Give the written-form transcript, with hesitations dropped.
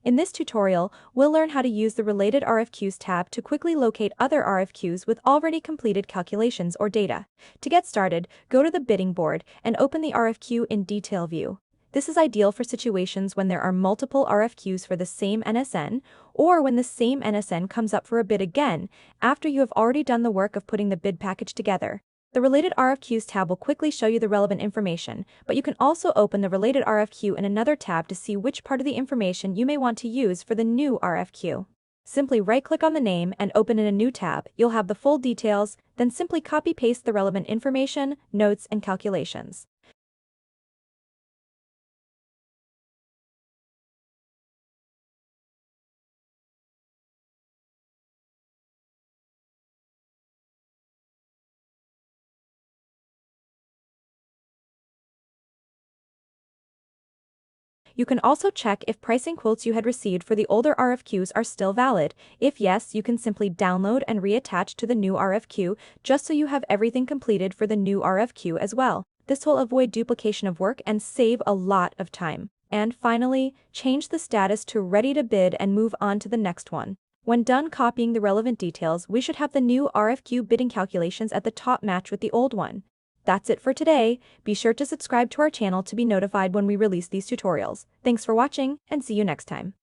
In this tutorial, we'll learn how to use the Related RFQs tab to quickly locate other RFQs with already completed calculations or data. To get started, go to the bidding board and open the RFQ in detail view. This is ideal for situations when there are multiple RFQs for the same NSN, or when the same NSN comes up for a bid again after you have already done the work of putting the bid package together. The Related RFQs tab will quickly show you the relevant information, but you can also open the Related RFQ in another tab to see which part of the information you may want to use for the new RFQ. Simply right-click on the name and open in a new tab. You'll have the full details, then simply copy-paste the relevant information, notes, and calculations. You can also check if pricing quotes you had received for the older RFQs are still valid. If yes, you can simply download and reattach to the new RFQ, just so you have everything completed for the new RFQ as well. This will avoid duplication of work and save a lot of time. And finally, change the status to ready to bid and move on to the next one. When done copying the relevant details, we should have the new RFQ bidding calculations at the top match with the old one. That's it for today. Be sure to subscribe to our channel to be notified when we release these tutorials. Thanks for watching, and see you next time.